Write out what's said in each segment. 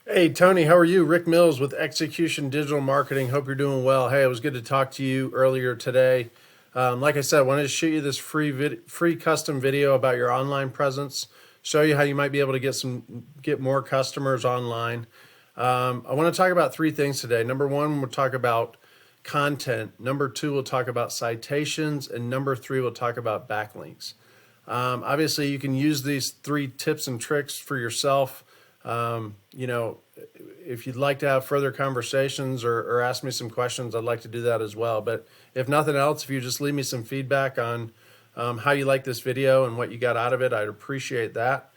Hey, Tony, how are you? Rick Mills with Execution Digital Marketing. Hope you're doing well. Hey, it was good to talk to you earlier today. Like I said, I wanted to shoot you this free custom video about your online presence, show you how you might be able to get more customers online. I want to talk about three things today. Number one, we'll talk about content. Number two, we'll talk about citations, and number three, we'll talk about backlinks. Obviously, you can use these three tips and tricks for yourself. You know, if you'd like to have further conversations or ask me some questions, I'd like to do that as well. But if nothing else, if you just leave me some feedback on how you like this video and what you got out of it, I'd appreciate that.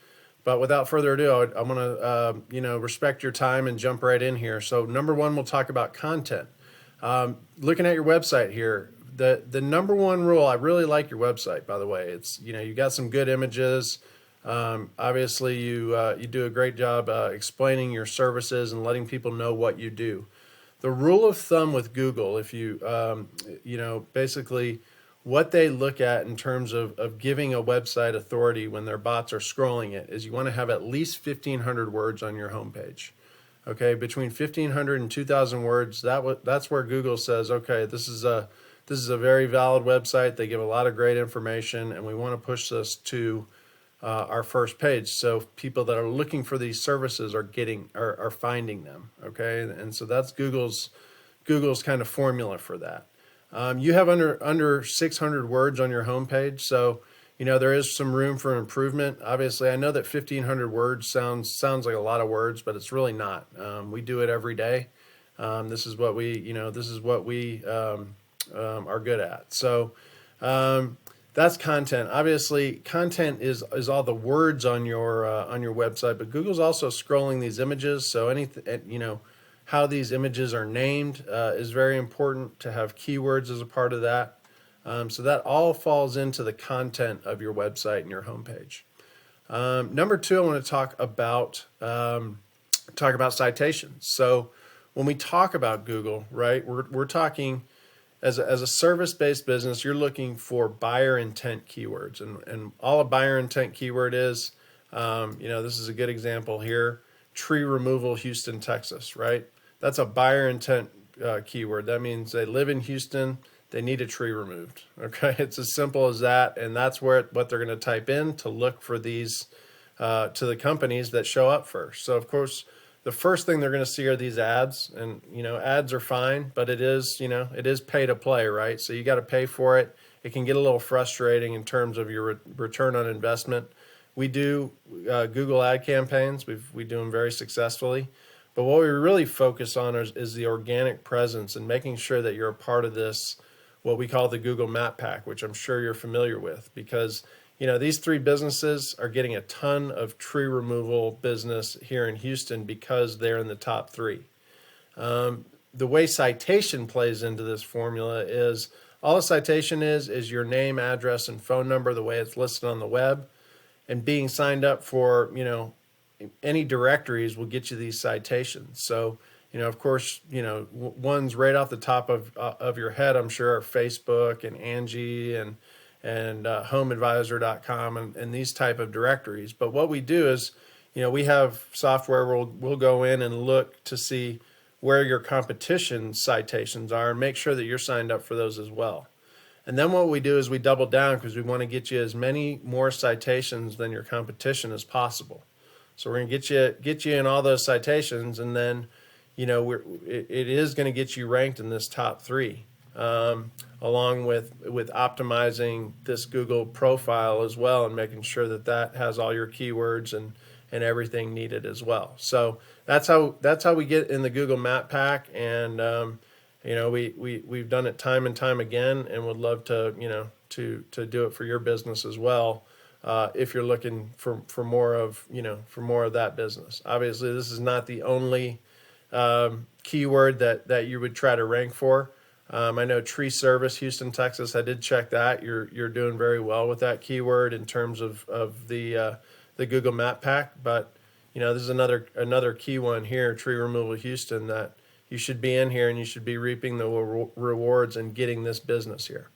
But without further ado, I'm going to, respect your time and jump right in here. So number one, we'll talk about content. Looking at your website here, the number one rule, I really like your website, by the way. It's, you got some good images. Obviously, you do a great job explaining your services and letting people know what you do. The rule of thumb with Google, if you, basically what they look at in terms of giving a website authority when their bots are scrolling it is you want to have at least 1,500 words on your homepage. Okay, between 1,500 and 2,000 words, that's where Google says, okay, this is a very valid website. They give a lot of great information, and we want to push this to our first page, so people that are looking for these services are finding them. Okay, and so that's Google's kind of formula for that. You have under 600 words on your homepage, so there is some room for improvement. Obviously, I know that 1,500 words sounds like a lot of words, but it's really not. We do it every day. This is what we are good at. So. That's content. Obviously, content is all the words on your website, but Google's also scrolling these images. So how these images are named is very important to have keywords as a part of that. So that all falls into the content of your website and your homepage. Number two, I want to talk about citations. So when we talk about Google, right, we're talking. As a service-based business, you're looking for buyer intent keywords, and all a buyer intent keyword is, this is a good example here, tree removal, Houston, Texas, right? That's a buyer intent keyword. That means they live in Houston, they need a tree removed, okay? It's as simple as that, and that's what they're going to type in to look for these, to the companies that show up first. So, of course, the first thing they're going to see are these ads, and ads are fine, but it is pay to play, right? So you got to pay for it. It can get a little frustrating in terms of your return on investment. We do Google ad campaigns. We do them very successfully, but what we really focus on is the organic presence and making sure that you're a part of this, what we call the Google Map Pack, which I'm sure you're familiar with, because these three businesses are getting a ton of tree removal business here in Houston because they're in the top three. The way citation plays into this formula is all a citation is your name, address, and phone number, the way it's listed on the web, and being signed up for, any directories will get you these citations. So, of course, ones right off the top of your head, I'm sure, are Facebook and Angie and homeadvisor.com and these type of directories. But what we do is, we have software where we'll go in and look to see where your competition citations are and make sure that you're signed up for those as well. And then what we do is we double down because we want to get you as many more citations than your competition as possible. So we're going to get you in all those citations, and then it is going to get you ranked in this top three. Along with optimizing this Google profile as well and making sure that has all your keywords and everything needed as well. So that's how we get in the Google Map Pack, and we've done it time and time again, and would love to to do it for your business as well. If you're looking for more of that business. Obviously, this is not the only keyword that you would try to rank for. I know tree service, Houston, Texas. I did check that. You're doing very well with that keyword in terms of the Google Map Pack. But this is another key one here, tree removal, Houston, that you should be in here and you should be reaping the rewards and getting this business here.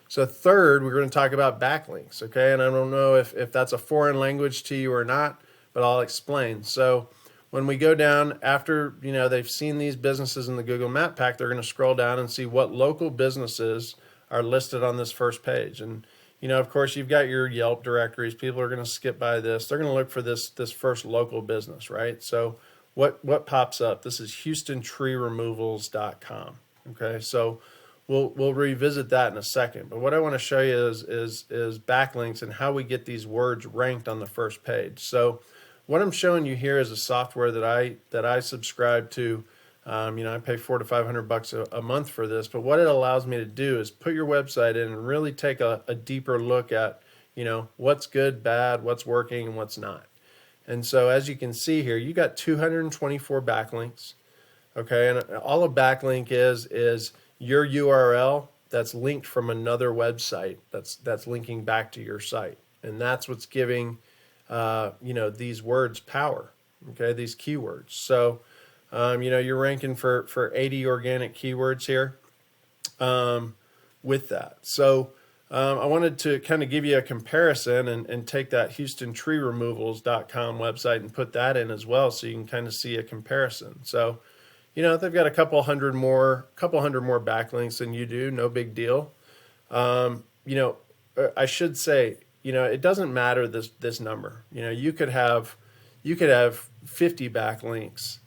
So third, we're going to talk about backlinks. Okay, and I don't know if that's a foreign language to you or not, but I'll explain. So when we go down after, they've seen these businesses in the Google Map Pack, they're going to scroll down and see what local businesses are listed on this first page. And, of course, you've got your Yelp directories. People are going to skip by this. They're going to look for this first local business, right? So what pops up? This is HoustonTreeRemovals.com. Okay, so we'll revisit that in a second. But what I want to show you is backlinks and how we get these words ranked on the first page. So what I'm showing you here is a software that I subscribe to. I pay $400 to $500 a month for this, but what it allows me to do is put your website in and really take a deeper look at, what's good, bad, what's working, and what's not. And so as you can see here, you got 224 backlinks. Okay, and all a backlink is your URL that's linked from another website that's linking back to your site, and that's what's giving these words power. Okay, these keywords. So you're ranking for 80 organic keywords here with that. So I wanted to kind of give you a comparison and take that HoustonTreeRemovals.com website and put that in as well, so you can kind of see a comparison. So they've got a couple hundred more backlinks than you do. No big deal. I should say, it doesn't matter this number. You could have 50 backlinks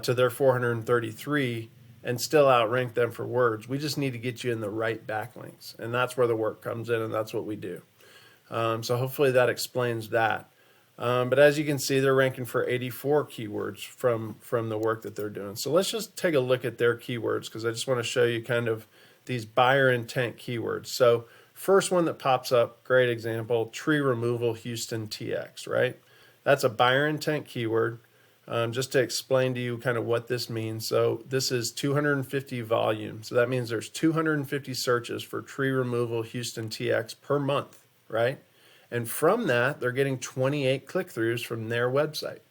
to their 433 and still outrank them for words. We just need to get you in the right backlinks, and that's where the work comes in, and that's what we do. So hopefully that explains that. But as you can see, they're ranking for 84 keywords from the work that they're doing. So let's just take a look at their keywords, because I just want to show you kind of these buyer intent keywords. So first one that pops up, great example, tree removal Houston TX, right? That's a buyer intent keyword. Just to explain to you kind of what this means. So this is 250 volume. So that means there's 250 searches for tree removal Houston TX per month, right? And from that, they're getting 28 click-throughs from their website.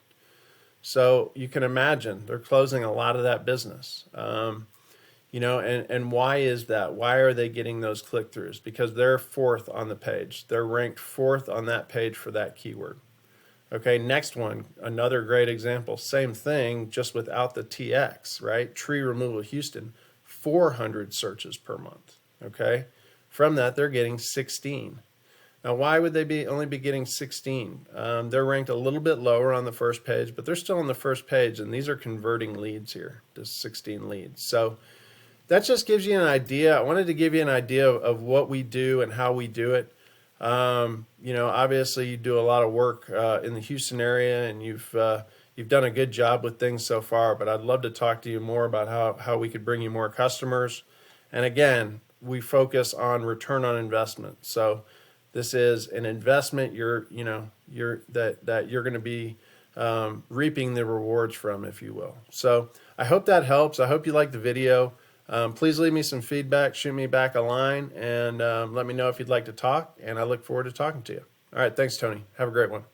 So you can imagine they're closing a lot of that business. And why is that? Why are they getting those click-throughs? Because they're fourth on the page. They're ranked fourth on that page for that keyword. Okay, next one, another great example. Same thing, just without the TX, right? Tree removal Houston, 400 searches per month. Okay, from that they're getting 16. Now, why would they only be getting 16? They're ranked a little bit lower on the first page, but they're still on the first page, and these are converting leads here, just 16 leads. So that just gives you an idea. I wanted to give you an idea of what we do and how we do it. Obviously you do a lot of work in the Houston area, and you've done a good job with things so far, but I'd love to talk to you more about how we could bring you more customers. And again, we focus on return on investment. So this is an investment that you're going to be reaping the rewards from, if you will. So I hope that helps. I hope you liked the video. Please leave me some feedback, shoot me back a line, and let me know if you'd like to talk, and I look forward to talking to you. All right, thanks, Tony. Have a great one.